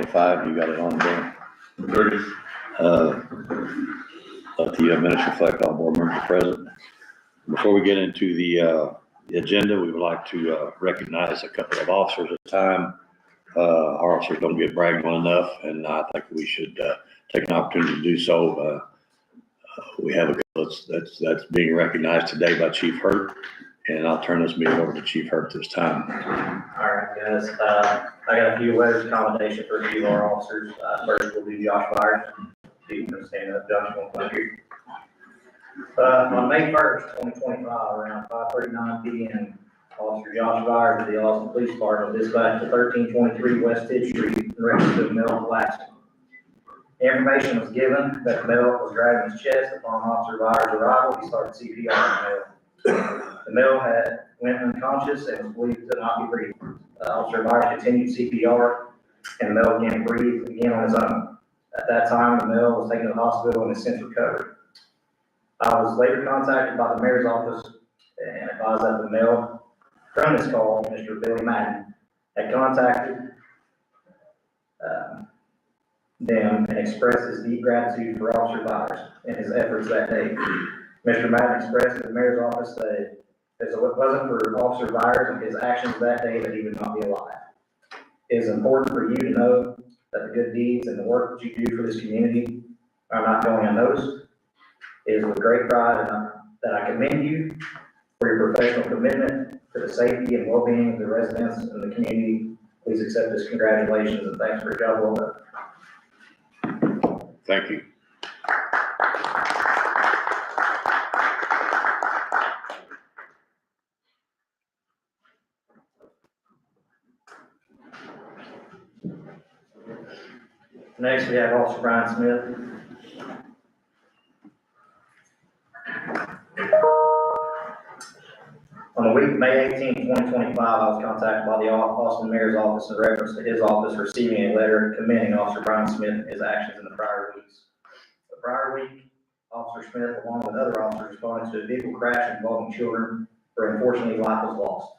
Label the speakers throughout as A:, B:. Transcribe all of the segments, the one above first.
A: 2025. You got it on there.
B: 30.
A: Let the minutes reflect all board members are present. Before we get into the agenda, we would like to recognize a couple of officers at a time. Our officers don't get bragged on enough, and I think we should take an opportunity to do so. We have a couple that's being recognized today by Chief Hurt, and I'll turn this meeting over to Chief Hurt this time.
C: All right, guys. I got a few letters of commendation for a few of our officers. First, we'll do Josh Byers. You can stand up, Josh. Thank you. On May 1st, 2025, around 5:39 p.m., Officer Josh Byers of the Austin Police Department dispatched to 1323 West 5th Street in reference to a male collapsing. Information was given that the male was dragging his chest. Upon Officer Byers' arrival, he started CPR on the male. The male went unconscious and was believed to not be breathing. Officer Byers continued CPR, and the male began to breathe again on his own. At that time, the male was taken to the hospital and has since recovered. I was later contacted by the mayor's office and advised that the male from this call, Mr. Billy Madden, had contacted them and expressed his deep gratitude for Officer Byers and his efforts that day. Mr. Madden expressed to the mayor's office that if it wasn't for Officer Byers and his actions that day, that he would not be alive. It is important for you to know that the good deeds and the work that you do for this community are not going unnoticed. It is with great pride that I commend you for your professional commitment to the safety and well-being of the residents and the community. Please accept this congratulations and thanks for your job well done.
A: Thank you.
C: Next, we have Officer Brian Smith. On the week of May 18, 2025, I was contacted by the Austin Mayor's office in reference to his office receiving a letter commending Officer Brian Smith and his actions in the prior weeks. The prior week, Officer Smith, along with other officers, responded to a vehicle crash involving children where unfortunately life was lost.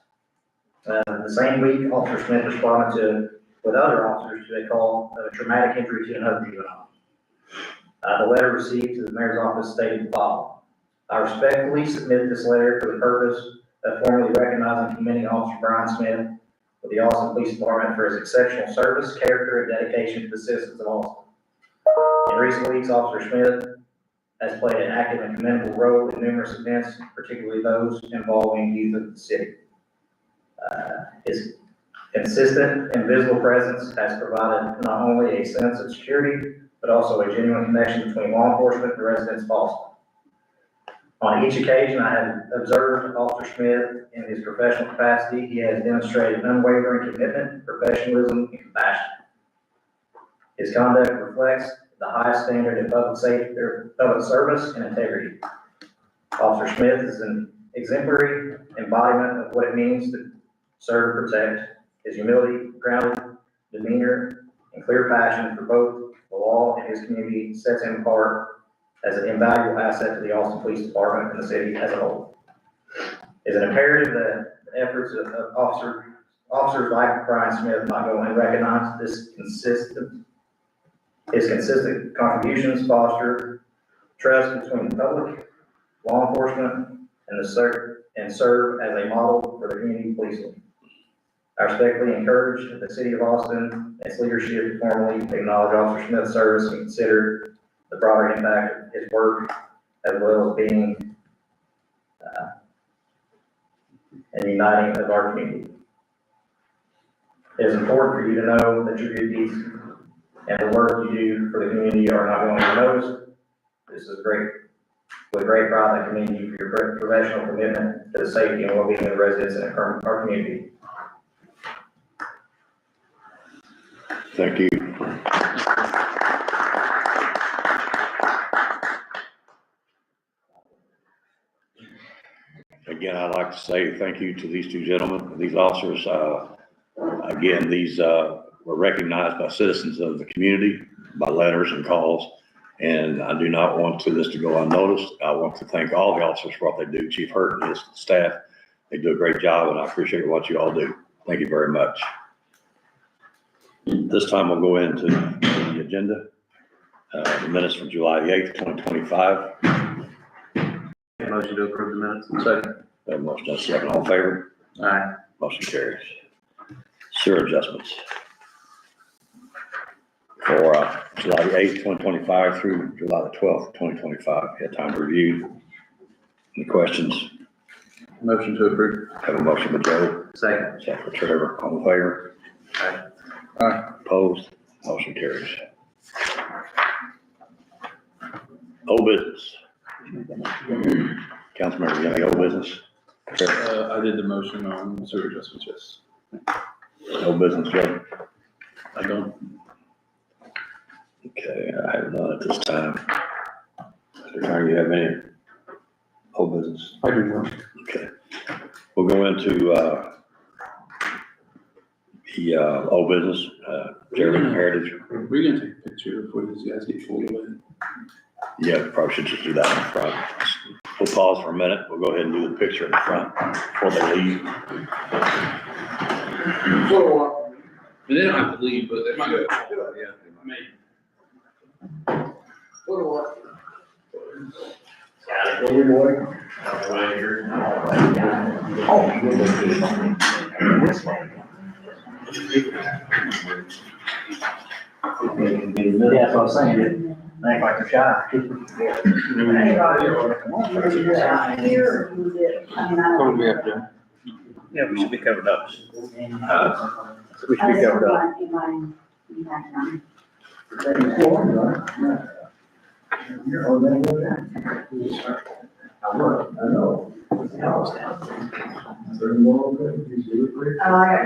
C: The same week, Officer Smith responded with other officers to a call of a traumatic injury to another juvenile. The letter received to the mayor's office stated the following: I respectfully submit this letter for the purpose of formally recognizing and commending Officer Brian Smith with the Austin Police Department for his exceptional service, character, and dedication to the citizens of Austin. In recent weeks, Officer Smith has played an active and commendable role in numerous events, particularly those involving youth of the city. His consistent and visible presence has provided not only a sense of security, but also a genuine connection between law enforcement and the residents of Austin. On each occasion I have observed Officer Smith in his professional capacity, he has demonstrated unwavering commitment, professionalism, and compassion. His conduct reflects the highest standard in public safety, public service, and integrity. Officer Smith is an exemplary embodiment of what it means to serve and protect. His humility, grounded demeanor, and clear passion for both the law and his community sets him apart as an invaluable asset to the Austin Police Department and the city as a whole. It is an imperative that the efforts of officers like Brian Smith not go unrecognized. His consistent contributions foster trust between the public, law enforcement, and serve as a model for the community policing. I respectfully encourage the city of Austin and its leadership to formally acknowledge Officer Smith's service and consider the broader impact of his work, as well as being and uniting of our community. It is important for you to know that your good deeds and the work you do for the community are not going unnoticed. This is with great pride I commend you for your professional commitment to the safety and well-being of the residents in our community.
A: Thank you. Again, I'd like to say thank you to these two gentlemen, these officers. Again, these were recognized by citizens of the community by letters and calls, and I do not want this to go unnoticed. I want to thank all the officers for what they do. Chief Hurt and his staff, they do a great job, and I appreciate what you all do. Thank you very much. This time we'll go into the agenda. The minutes from July the 8th, 2025.
B: Motion to approve the minutes. Second.
A: Have a motion and a second. All in favor?
B: Aye.
A: Motion carries. Sewer adjustments. For July the 8th, 2025 through July the 12th, 2025. Had time to review. Any questions?
B: Motion to approve.
A: Have a motion by Joe,
B: Second.
A: second by Trevor. All in favor?
B: Aye.
A: Opposed? Motion carries. Old business. Councilmember, you got any old business?
D: I did the motion on sewer adjustments, yes.
A: Old business, Joe?
D: I don't.
A: Okay, I have none at this time. Mr. Turner, you have any old business?
D: I do not.
A: Okay. We'll go into, the, old business, Jeremy Heritage.
D: We can take a picture before these guys get pulled away.
A: Yeah, probably should just do that in front. We'll pause for a minute. We'll go ahead and do the picture in the front before they leave.
D: They don't have to leave, but they might go. Yeah, they may.
C: Yeah, that's what I was saying. They act like they're shy.
D: What do we have to?
C: Yeah, we should be covered up. We should be
E: I
C: covered up.
E: I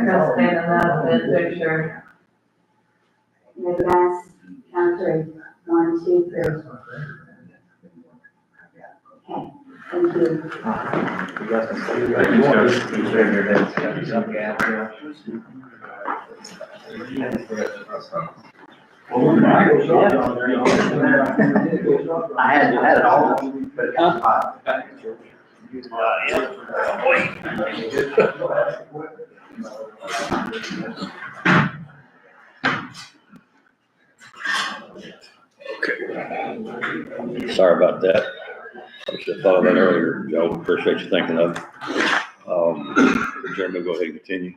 E: got Chris standing up in the picture. The last count three. 1, 2, 3. Okay, thank you.
C: I had it all, but it got hot.
A: Sorry about that. I should have thought of that earlier, Joe. Appreciate you thinking of it. Jeremy, go ahead and continue.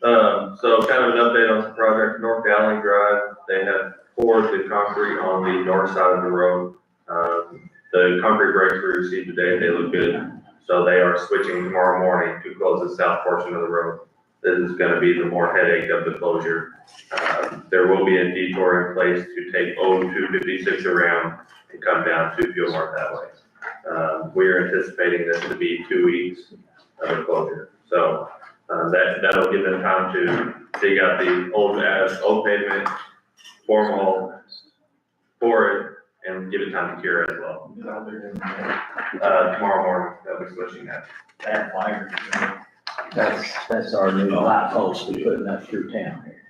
F: So kind of an update on the project, North Gallery Drive, they have poured the concrete on the north side of the road. The concrete breaks we received today, they look good, so they are switching tomorrow morning to close the south portion of the road. This is gonna be the more headache of the closure. There will be a detour in place to take O-256 around and come down to Fuel Mart that way. We are anticipating this to be 2 weeks of the closure, so that'll give them time to dig out the old pavement, form all, pour it, and give it time to cure as well. Tomorrow morning, they'll be switching that.
C: That fire. That's our new light post we putting up through town here.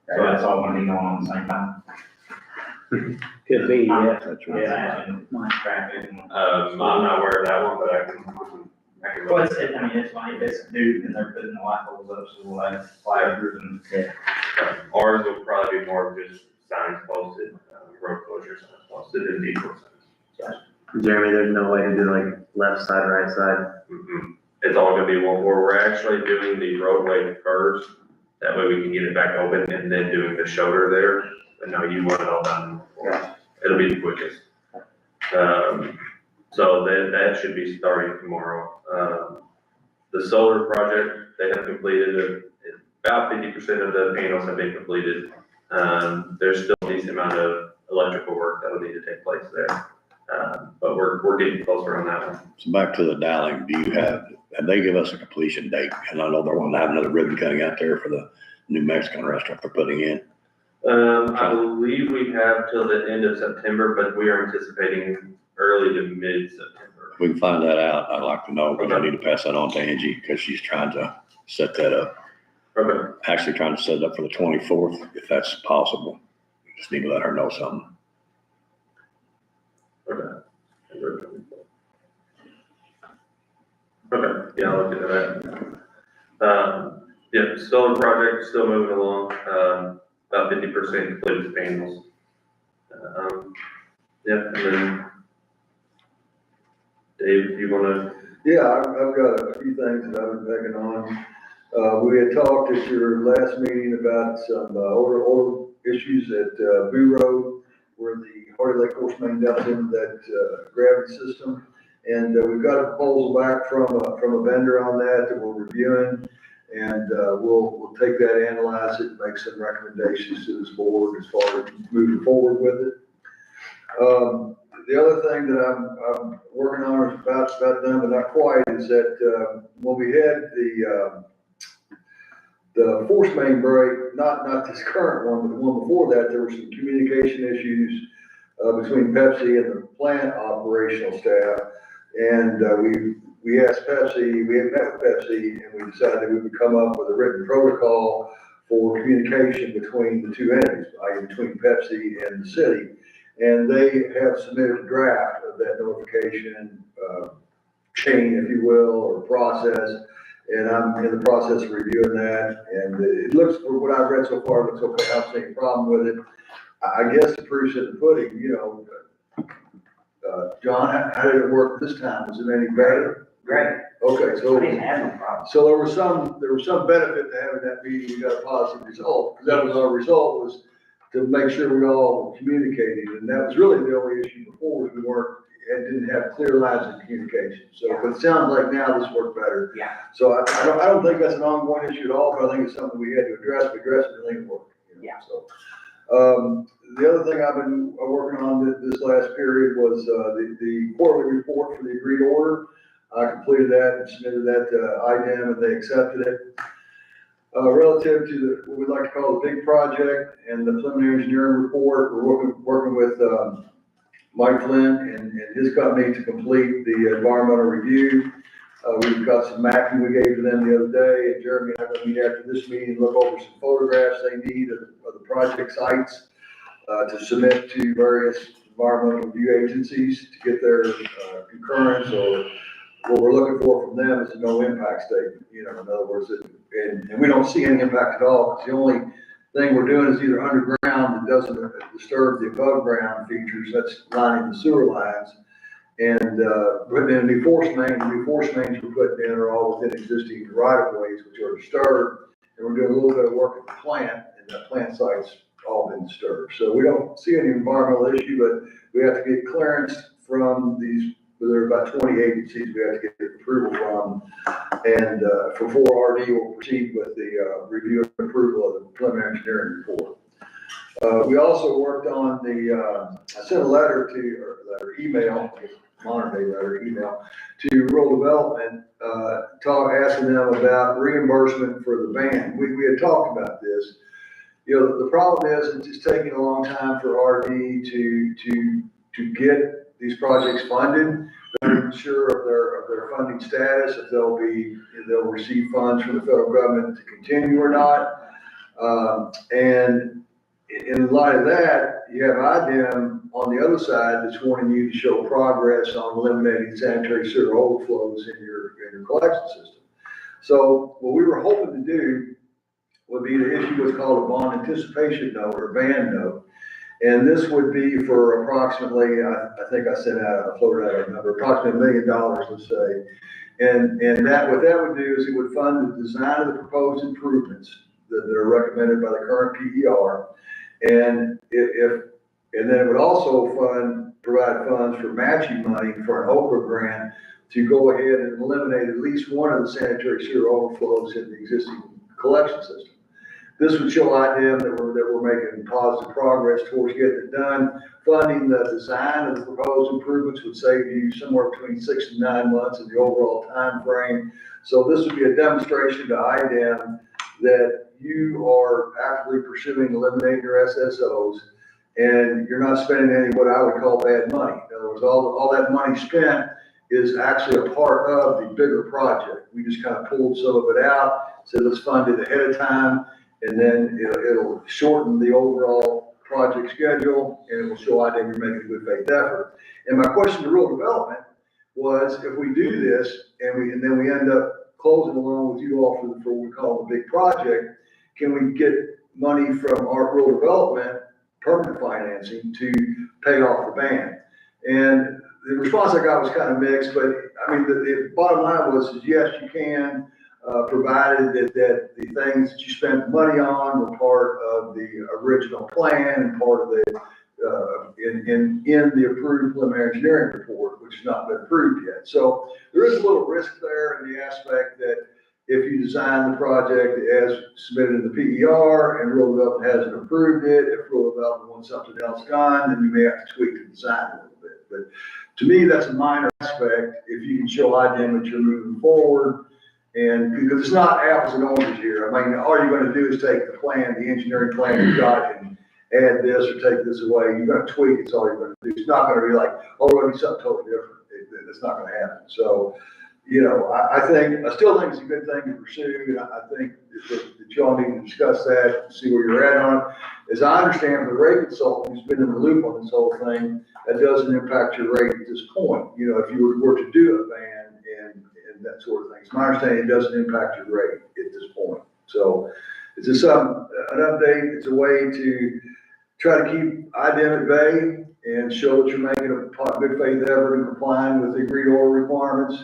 C: So that's all gonna be going on at the same time. Could be, yeah.
A: That's right.
C: Yeah, and my traffic.
F: I'm not aware of that one, but I can.
C: Well, I mean, it's funny, if it's new and they're putting the light poles up, so we'll have flyovers and, yeah.
F: Ours will probably be more of just signs posted, road closure signs posted and detour signs.
B: Jeremy, there's no way to do like left side, right side.
F: It's all gonna be one, where we're actually doing the roadway first, that way we can get it back open and then doing the shoulder there. But no, you want it all done before. It'll be the quickest. So that should be starting tomorrow. The solar project, they have completed, about 50% of the panels have been completed. There's still a decent amount of electrical work that will need to take place there. But we're getting closer on that one.
A: So back to the dialing, have they give us a completion date? And I know they're wanting to have another ribbon cutting out there for the new Mexican restaurant they're putting in.
F: I believe we have till the end of September, but we are anticipating early to mid-September.
A: If we can find that out, I'd like to know, because I need to pass that on to Angie, because she's trying to set that up.
F: Okay.
A: Actually trying to set it up for the 24th, if that's possible. Just need to let her know something.
F: Okay. Okay, yeah, I'll look into that. Yeah, still in project, still moving along, about 50% completed with panels. Yeah, and then, Dave, if you wanna,
G: Yeah, I've got a few things that I've been taking on. We had talked at your last meeting about some, older issues at, Boo Road, where the Hardy Lake Horse Main dumps into that, gravity system. And, we've got a proposal back from a vendor on that we're reviewing. And, we'll take that, analyze it, and make some recommendations to this board as far as moving forward with it. The other thing that I'm working on is about done, but not quite, is that, when we had the force main break, not this current one, but the one before that, there were some communication issues, between Pepsi and the plant operational staff. And, we asked Pepsi, we had met with Pepsi, and we decided we would come up with a written protocol for communication between the two entities, i.e. between Pepsi and the city. And they have submitted a draft of that notification, chain, if you will, or process. And I'm in the process of reviewing that. And it looks, for what I've read so far, it looks okay. I don't see any problem with it. I guess the proof's in the pudding, you know. John, how did it work this time? Was it any better?
C: Great.
G: Okay, so.
C: I didn't have no problem.
G: So there was some benefit to having that meeting. We got a positive result, because that was our result, was to make sure we all communicated. And that was really the only issue before, was we didn't have clear lines of communication. So, but it sounds like now this worked better.
C: Yeah.
G: So I don't think that's an ongoing issue at all, but I think it's something we had to address. We addressed it, and it worked.
C: Yeah.
G: So, the other thing I've been working on this last period was, the quarterly report for the agreed order. I completed that and submitted that to IDEM, and they accepted it. Relative to what we'd like to call the big project and the preliminary engineering report, we're working with, Mike Flynn and his company to complete the environmental review. We've got some mapping we gave to them the other day, and Jeremy and I are going to meet after this meeting, look over some photographs they need of the project sites, to submit to various environmental review agencies to get their, concurrence, or what we're looking for from them is a no impact statement. You know, in other words, and we don't see any impact at all, because the only thing we're doing is either underground that doesn't disturb the above ground features, that's lining the sewer lines, and, putting in a new force main. The new force mains we're putting in are all within existing right of ways, which are disturbed, and we're doing a little bit of work at the plant, and the plant site's all been disturbed. So we don't see any environmental issue, but we have to get clearance from these. There are about 20 agencies we have to get approval from, and for 4RD, we'll proceed with the review and approval of the preliminary engineering report. We also worked on I sent a letter email, modern day letter, email, to rural development, asking them about reimbursement for the ban. We had talked about this. You know, the problem is it's just taking a long time for RD to get these projects funded. They're unsure of their funding status, if they'll receive funds from the federal government to continue or not. And in light of that, you have IDEM on the other side that's wanting you to show progress on eliminating sanitary sewer overflows in your collection system. So what we were hoping to do would be to issue what's called a bond anticipation note, or ban note. And this would be for approximately, I think I floated out a number, approximately $1 million, let's say. And what that would do is it would fund the design of the proposed improvements that are recommended by the current PER. And then it would also provide funds for matching money for an Okra grant to go ahead and eliminate at least one of the sanitary sewer overflows in the existing collection system. This would show IDEM that we're making positive progress towards getting it done. Funding the design of the proposed improvements would save you somewhere between 6 and 9 months in the overall time frame. So this would be a demonstration to IDEM that you are actively pursuing eliminating your SSOs, and you're not spending any what I would call bad money. In other words, all that money spent is actually a part of the bigger project. We just kind of pulled some of it out, said let's fund it ahead of time, and then it'll shorten the overall project schedule, and it will show IDEM you're making a good faith effort. And my question to rural development was, if we do this and then we end up closing along with you all for what we call the big project, can we get money from our rural development, permanent financing to pay off the ban? And the response I got was kind of mixed, but I mean, the bottom line was, is yes, you can, provided that the things that you spent money on were part of the original plan and part of the, in the approved preliminary engineering report, which has not been approved yet. So there is a little risk there in the aspect that if you design the project as submitted in the PER and rural development hasn't approved it, if rural development wants something else done, then you may have to tweak the design a little bit. But to me, that's a minor aspect if you can show IDEM that you're moving forward. And because it's not apples and oranges here. I mean, all you're gonna do is take the plan, the engineering plan you got, and add this or take this away. You're gonna tweak, it's all you're gonna do. It's not gonna be like, oh, we're gonna do something totally different. It's not gonna happen. So, you know, I still think it's a good thing to pursue. And I think that y'all need to discuss that, see where you're at on it. As I understand, the rate consultant who's been in the loop on this whole thing, that doesn't impact your rate at this point. You know, if you were to do a ban and that sort of thing. It's my understanding it doesn't impact your rate at this point. So it's just an update. It's a way to try to keep IDEM at bay and show that you're making a good faith effort in complying with the agreed order requirements,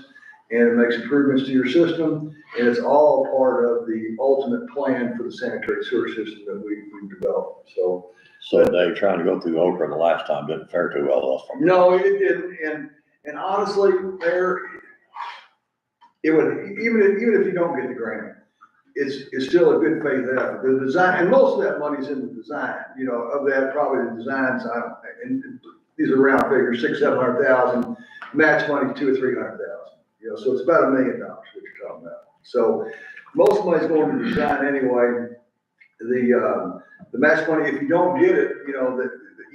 G: and it makes improvements to your system. And it's all part of the ultimate plan for the sanitary sewer system that we've developed. So
A: Dave, trying to go through Okra the last time didn't fare too well thus far.
G: no, it didn't. And honestly, it would, even if you don't get the grant, it's still a good faith effort. The design, and most of that money's in the design, you know, of that, probably the designs, and these are round figures, $600,000-700,000, match money, $200,000 or $300,000. You know, so it's about $1 million, what you're talking about. So most money's going to design anyway. The match money, if you don't get it, you know, the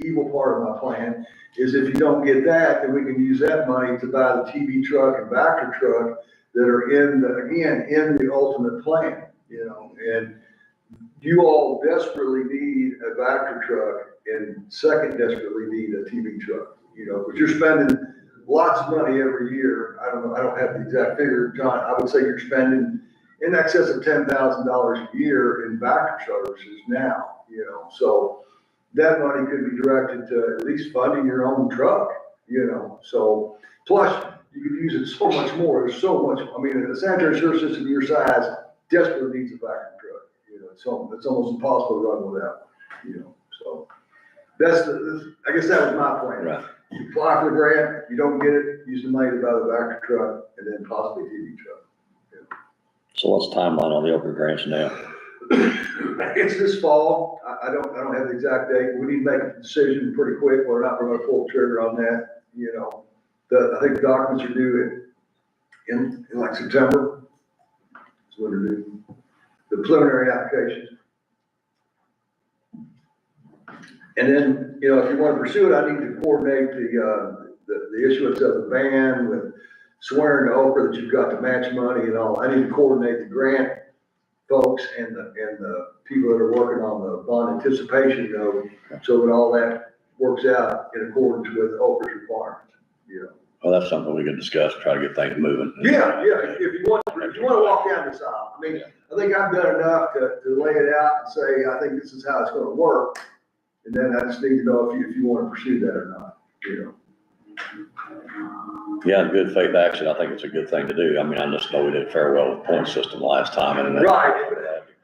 G: evil part of my plan is if you don't get that, then we can use that money to buy the TV truck and Vector truck that are in the ultimate plan, you know. And you all desperately need a Vector truck and second desperately need a TV truck, you know, but you're spending lots of money every year. I don't have the exact figure, John. I would say you're spending in excess of $10,000 a year in Vector services now, you know. So that money could be directed to at least funding your own truck, you know. So plus you could use it so much more. There's so much. I mean, a sanitary sewer system your size desperately needs a vacuum truck. You know, it's almost impossible to run without. You know, so I guess that was my plan.
A: Right.
G: You apply for the grant, you don't get it, use the money to buy the vacuum truck, and then possibly TV truck.
A: So what's the timeline on the Okra grants now?
G: It's this fall. I don't have the exact date. We need to make a decision pretty quick. We're not going to pull the trigger on that. You know, I think the documents are due in like September. That's when they're due. The preliminary applications. And then, you know, if you want to pursue it, I need to coordinate the issuance of the ban with swearing to Okra that you've got the match money and all. I need to coordinate the grant folks and the people that are working on the bond anticipation note so that all that works out in accordance with Okra's requirements, you know.
A: Well, that's something we can discuss, try to get things moving.
G: Yeah, if you want to walk down this aisle, I mean, I think I've done enough to lay it out and say, I think this is how it's gonna work. And then I just need to know if you want to pursue that or not, you know.
A: Yeah, in good faith action, I think it's a good thing to do. I mean, I just know we did very well with the point system last time and.
G: Right.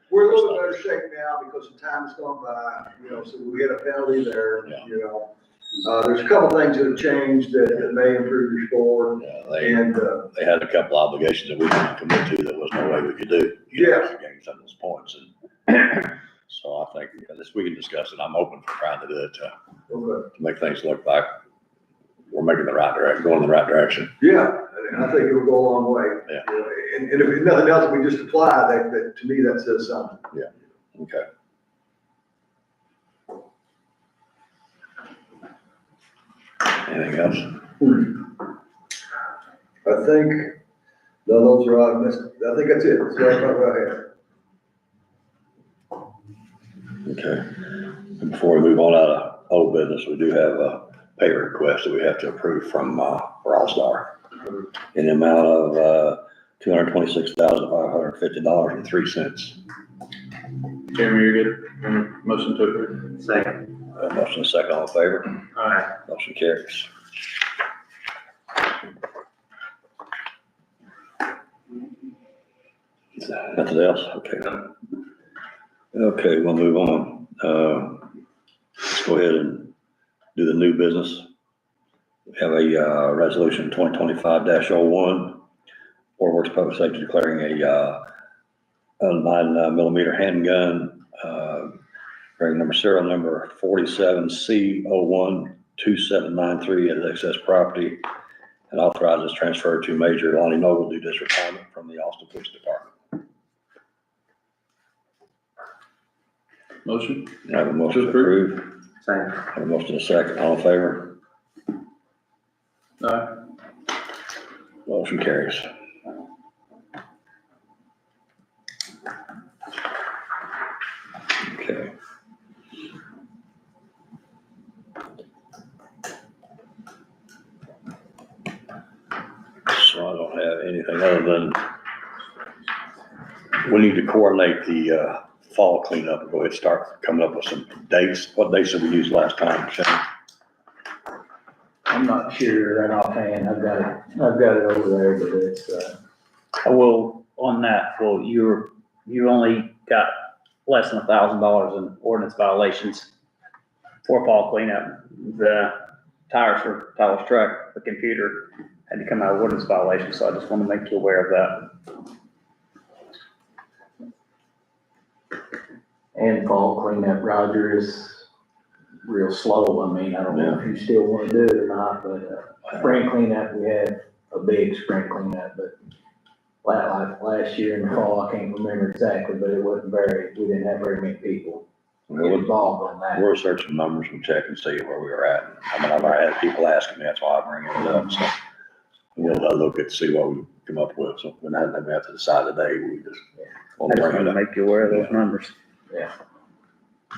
G: We're a little bit better shape now because the time has gone by, you know, so we had a penalty there,
A: Yeah.
G: you know. There's a couple things that have changed that may improve your score.
A: Yeah,
G: And,
A: they had a couple obligations that we couldn't commit to that was no way we could do. You know,
G: Yeah.
A: to gain some of those points. And so I think this, we can discuss it. I'm open for trying to do it,
G: okay.
A: to make things look like we're making the right direction, going in the right direction.
G: Yeah, and I think it'll go a long way.
A: Yeah.
G: You know, and if nothing else, we just apply, that to me, that says something.
A: Okay. Anything else?
G: I think, no, those are all, I think that's it. That's what I have.
A: Okay. And before we move on out of old business, we do have a pay request that we have to approve from, for All Star in the amount of, $226,550.03.
D: Jeremy, you're good? Motion to approve.
B: Second.
A: Motion and second, all in favor?
B: Aye.
A: Motion carries. Nothing else? Okay. Okay, we'll move on. Let's go ahead and do the new business. We have a, resolution 2025-01, Fort Worth Public Safety declaring a 9mm handgun, bearing serial number 47C012793 as excess property, and authorizes transfer to Major Lonnie Noble due to his retirement from the Austin Police Department.
D: Motion?
A: I have a motion to approve.
B: Second.
A: I have a motion and a second. All in favor?
D: Aye.
A: Motion carries. Okay. So I don't have anything other than we need to coordinate the fall cleanup and go ahead and start coming up with some dates. What dates did we use last time, Shane?
H: I'm not sure right offhand, I've got it over there, but it's, well, on that, well, you only got less than $1,000 in ordinance violations for fall cleanup. The tires for Tyler's truck, the computer had to come out of ordinance violations, so I just want to make you aware of that. And fall cleanup, Roger, is real slow. I mean, I don't know if you still want to do it or not, but, spring cleanup, we had a big spring cleanup, but like last year in the fall, I can't remember exactly, but it wasn't we didn't have very many people involved on that.
A: We'll search some numbers and check and see where we were at. I mean, I've already had people asking me, that's why I bring it up, so. We'll look at, see what we come up with, so we don't have to decide today, we just want
H: I
A: to
H: just
A: bring
H: want
A: it
H: to
A: up.
H: make you aware of those numbers.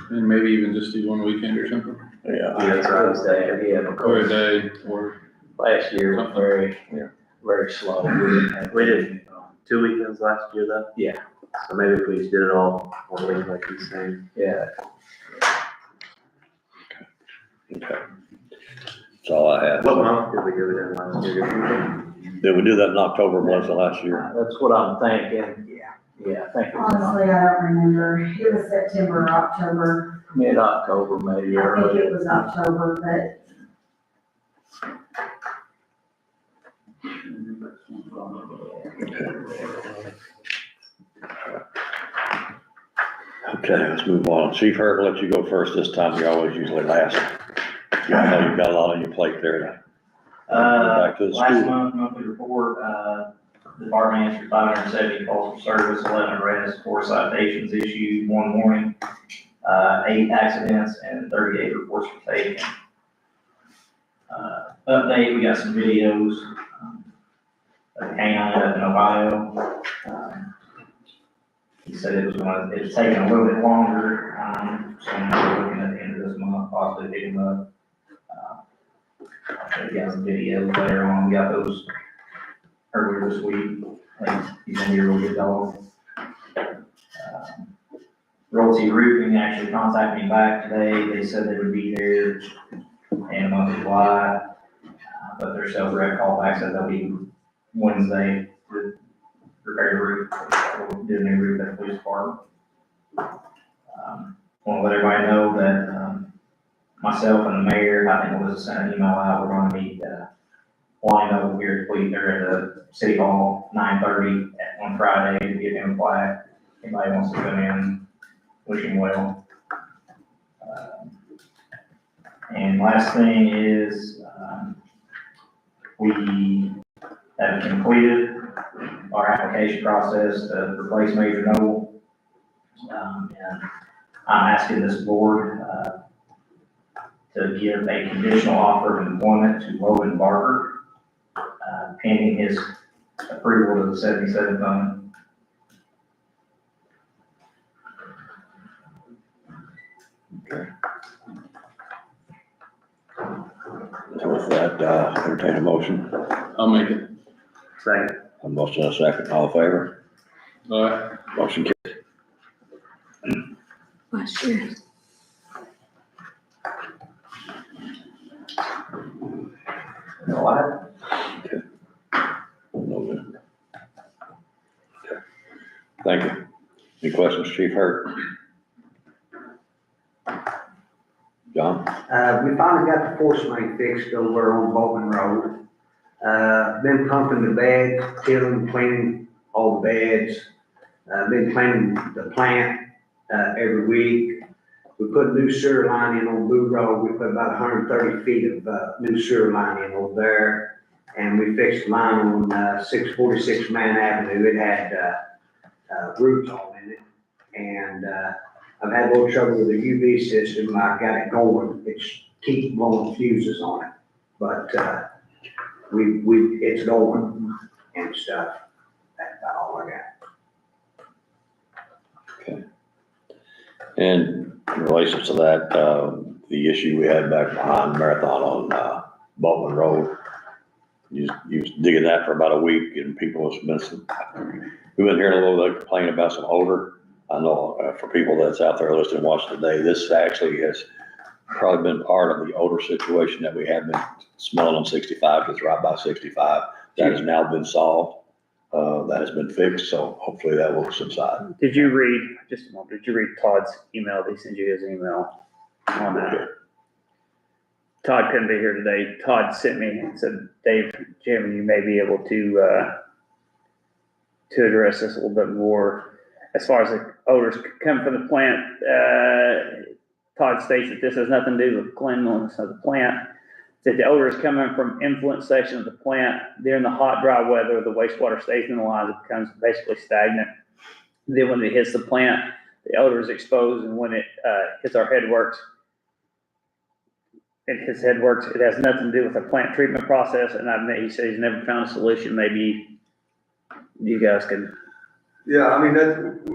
D: And maybe even just do one weekend or something,
A: Yeah,
B: Yeah, that's right.
H: Yeah,
D: or a
H: because
D: day, or.
H: last year was very slow.
B: We did 2 weekends last year though.
H: Yeah.
B: So maybe if we just did it all one week like you saying.
H: Yeah,
A: okay. That's all I have.
B: What month did we do it in last year?
A: Did we do that in October, was the last year?
H: that's what I'm thinking. Yeah, I think it was
E: Honestly, I don't remember. It was September or October.
H: mid-October maybe,
E: I
H: or
E: think it was October, but
A: Okay, let's move on. Chief Hurt, I'll let you go first this time. You're always usually last. Yeah, I know you've got a lot on your plate there. Back to the
C: Last
A: school.
C: monthly report, the department answered 570 calls for service, 11 arrests, 4 citations issued, 1 warning, 8 accidents, and 38 reports were taken. Update, we got some videos, of a canine up in Ohio. He said it was taking a little bit longer, so we're looking at the end of this month, possibly pick him up. I'll show you guys some videos later on, we got those earlier this week. He's gonna be a real good dog. Royalty Roofing actually contacted me back today, they said they would be there in the month of July, but their sales rep called back, said they'll be Wednesday, repair the roof, we'll do a new roof at the police department. Want to let everybody know that, myself and the mayor, I think Melissa sent an email out, we're gonna meet, Lonnie Noble here at Fleet, there at the city hall, 9:30 on Friday, to give him a plaque. Anybody wants to come in, wish him well. And last thing is, we have completed our application process to replace Major Noble. And I'm asking this board, to give a conditional offer of employment to Logan Barker, pending his approval of the 77 fund.
A: So with that, entertain a motion.
D: I'll make it.
B: Second.
A: A motion and a second, all in favor?
D: All right.
A: Motion carries.
E: Last year.
A: November. Okay. Thank you. Any questions, Chief Hurt? John?
I: We finally got the force main fixed over on Bowman Road. Been pumping the beds, tilling, cleaning all the beds. Been cleaning the plant, every week. We put new sewer line in on Blue Road. We put about 130 feet of, new sewer line in over there. And we fixed the line on, 646 Man Avenue. It had, roots all in it. And, I've had a little trouble with the UV system. I got it going. It's keep blowing fuses on it. But, it's going and stuff. That's about all I got.
A: And in relation to that, the issue we had back behind Marathon on, Baldwin Road, you was digging that for about a week and people have been we've been hearing a little bit complaint about some odor. I know, for people that's out there listening, watching today, this actually has probably been part of the odor situation that we have been smelling on 65, it's right by 65. That has now been solved. That has been fixed, so hopefully that will subside.
H: Did you read, just a moment, did you read Todd's email? They sent you his email on that. Todd couldn't be here today. Todd sent me and said, Dave, Jim, you may be able to address this a little bit more. As far as the odors come from the plant, Todd states that this has nothing to do with cleanliness of the plant. That the odor is coming from influence section of the plant. During the hot, dry weather, the wastewater stays in the lines, it becomes basically stagnant. Then when it hits the plant, the odor is exposed, and when it hits our headworks, it has nothing to do with the plant treatment process, and he said he's never found a solution. Maybe you guys can.
G: Yeah, I mean,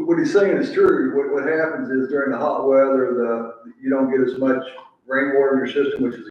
G: what he's saying is true. What happens is during the hot weather, you don't get as much rainwater in your system, which is